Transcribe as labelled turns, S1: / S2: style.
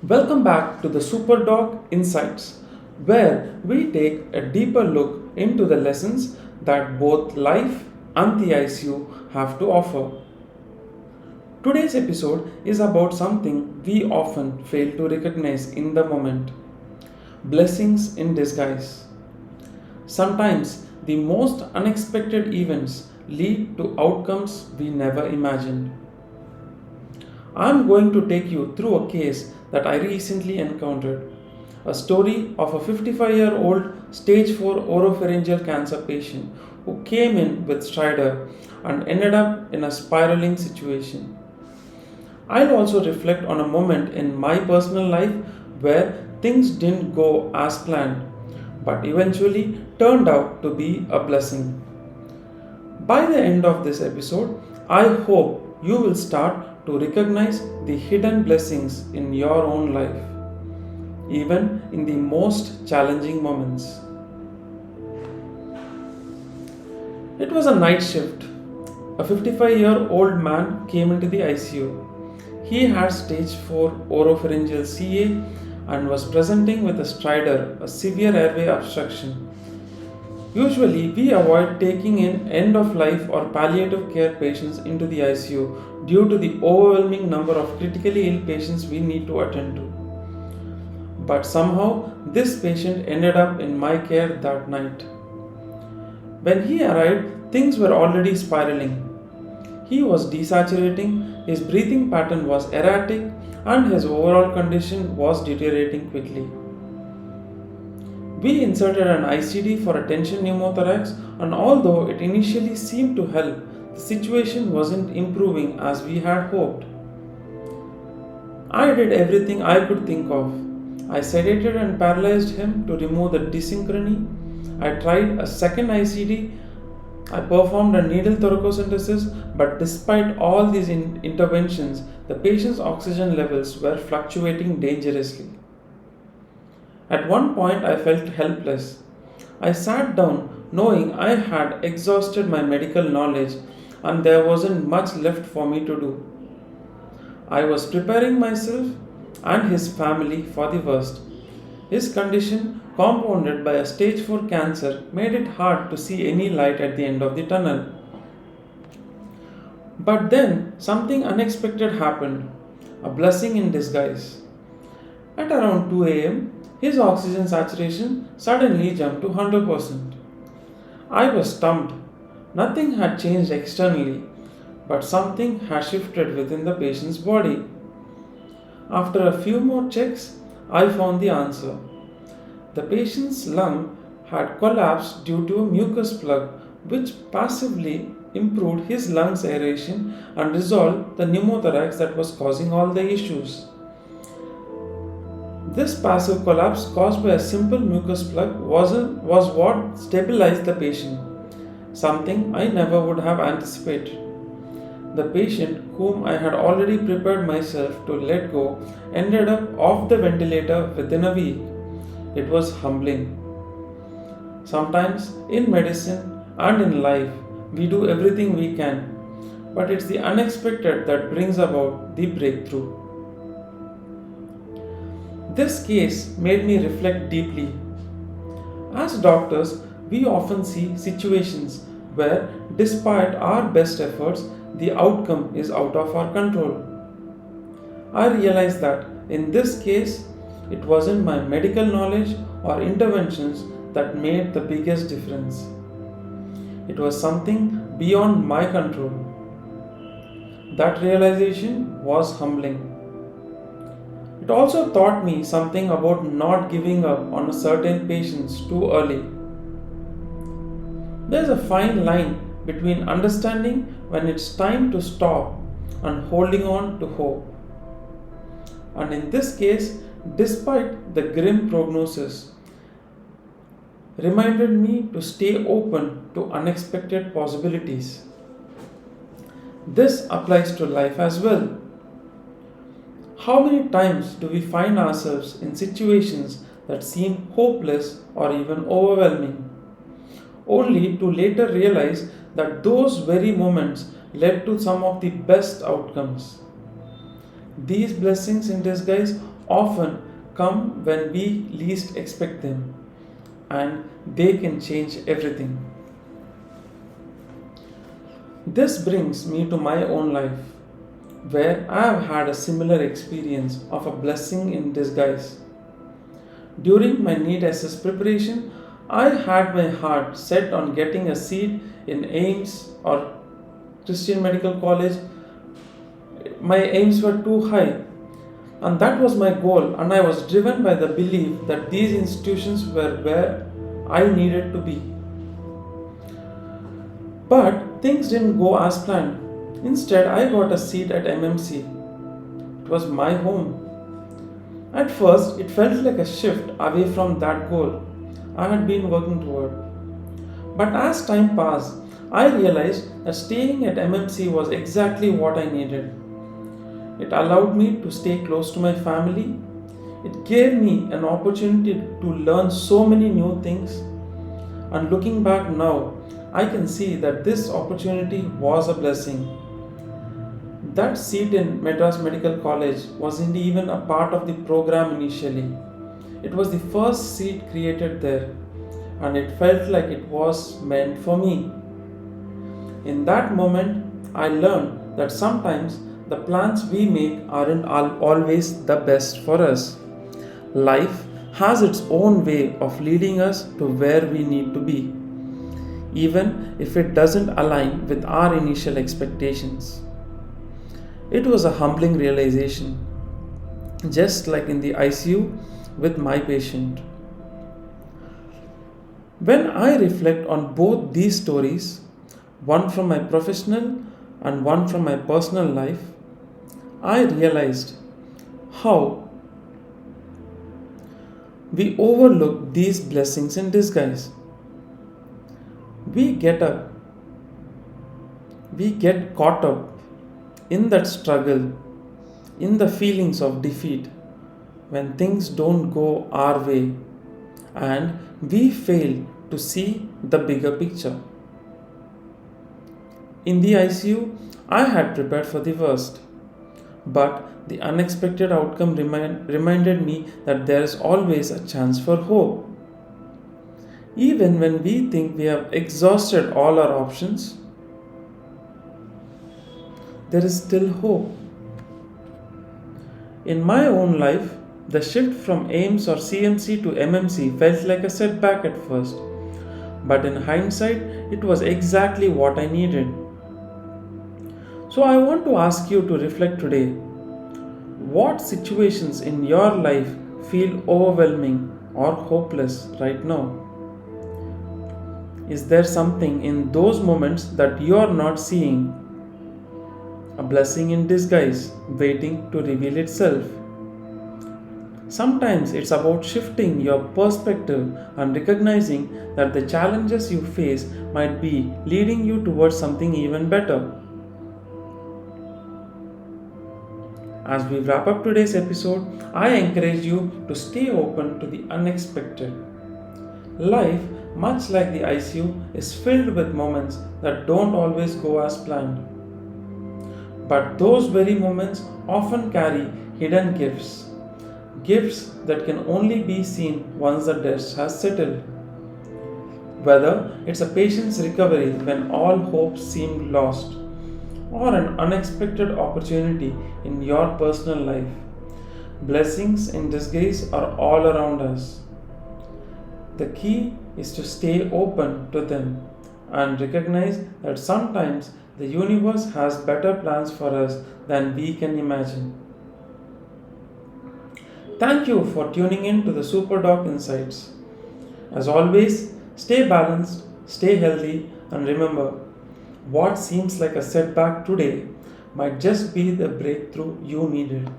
S1: Welcome back to the Superdog Insights, where we take a deeper look into the lessons that both life and the ICU have to offer. Today's episode is about something we often fail to recognize in the moment: blessings in disguise. Sometimes the most unexpected events lead to outcomes we never imagined. I'm going to take you through a case that I recently encountered. A story of a 55-year-old stage 4 oropharyngeal cancer patient who came in with stridor and ended up in a spiraling situation. I'll also reflect on a moment in my personal life where things didn't go as planned, but eventually turned out to be a blessing. By the end of this episode, I hope you will start to recognize the hidden blessings in your own life, even in the most challenging moments. It was a night shift. A 55-year-old man came into the ICU. He had stage 4 oropharyngeal CA and was presenting with a stridor, a severe airway obstruction. Usually, we avoid taking in end of life or palliative care patients into the ICU due to the overwhelming number of critically ill patients we need to attend to. But somehow, this patient ended up in my care that night. When he arrived, things were already spiraling. He was desaturating, his breathing pattern was erratic, and his overall condition was deteriorating quickly. We inserted an ICD for a tension pneumothorax, and although it initially seemed to help, the situation wasn't improving as we had hoped. I did everything I could think of. I sedated and paralyzed him to remove the dysynchrony. I tried a second ICD. I performed a needle thoracocentesis, but despite all these interventions, the patient's oxygen levels were fluctuating dangerously. At one point, I felt helpless. I sat down knowing I had exhausted my medical knowledge and there wasn't much left for me to do. I was preparing myself and his family for the worst. His condition, compounded by a stage 4 cancer, made it hard to see any light at the end of the tunnel. But then something unexpected happened, a blessing in disguise. At around 2 am, his oxygen saturation suddenly jumped to 100%. I was stumped. Nothing had changed externally, but something had shifted within the patient's body. After a few more checks, I found the answer. The patient's lung had collapsed due to a mucus plug, which passively improved his lungs aeration and resolved the pneumothorax that was causing all the issues. This passive collapse caused by a simple mucus plug was what stabilized the patient, something I never would have anticipated. The patient, whom I had already prepared myself to let go, ended up off the ventilator within a week. It was humbling. Sometimes in medicine and in life, we do everything we can, but it's the unexpected that brings about the breakthrough. This case made me reflect deeply. As doctors, we often see situations where, despite our best efforts, the outcome is out of our control. I realized that in this case, it wasn't my medical knowledge or interventions that made the biggest difference. It was something beyond my control. That realization was humbling. It also taught me something about not giving up on a certain patients too early. There's a fine line between understanding when it's time to stop and holding on to hope. And in this case, despite the grim prognosis, reminded me to stay open to unexpected possibilities. This applies to life as well. How many times do we find ourselves in situations that seem hopeless or even overwhelming, only to later realize that those very moments led to some of the best outcomes? These blessings in disguise often come when we least expect them, and they can change everything. This brings me to my own life, where I have had a similar experience of a blessing in disguise. During my NEET SS preparation, I had my heart set on getting a seat in AIMS or Christian Medical College. My aims were too high, and that was my goal, and I was driven by the belief that these institutions were where I needed to be. But things didn't go as planned. Instead, I got a seat at MMC. It was my home. At first, it felt like a shift away from that goal I had been working toward. But as time passed, I realized that staying at MMC was exactly what I needed. It allowed me to stay close to my family. It gave me an opportunity to learn so many new things. And looking back now, I can see that this opportunity was a blessing. That seat in Madras Medical College wasn't even a part of the program initially. It was the first seat created there, and it felt like it was meant for me. In that moment, I learned that sometimes the plans we make aren't always the best for us. Life has its own way of leading us to where we need to be, even if it doesn't align with our initial expectations. It was a humbling realization, just like in the ICU with my patient. When I reflect on both these stories, one from my professional and one from my personal life, I realized how we overlook these blessings in disguise. We get caught up in that struggle, in the feelings of defeat when things don't go our way, and we fail to see the bigger picture. In the ICU, I had prepared for the worst, but the unexpected outcome reminded me that there is always a chance for hope. Even when we think we have exhausted all our options, there is still hope. In my own life, the shift from AIMS or CMC to MMC felt like a setback at first, but in hindsight, it was exactly what I needed. So I want to ask you to reflect today. What situations in your life feel overwhelming or hopeless right now? Is there something in those moments that you are not seeing? A blessing in disguise waiting to reveal itself. Sometimes it's about shifting your perspective and recognizing that the challenges you face might be leading you towards something even better. As we wrap up today's episode, I encourage you to stay open to the unexpected. Life, much like the ICU, is filled with moments that don't always go as planned. But those very moments often carry hidden gifts. Gifts that can only be seen once the dust has settled. Whether it's a patient's recovery when all hope seemed lost, or an unexpected opportunity in your personal life, blessings in disguise are all around us. The key is to stay open to them and recognize that sometimes the universe has better plans for us than we can imagine. Thank you for tuning in to the SuperDoc Insights. As always, stay balanced, stay healthy, and remember, what seems like a setback today might just be the breakthrough you needed.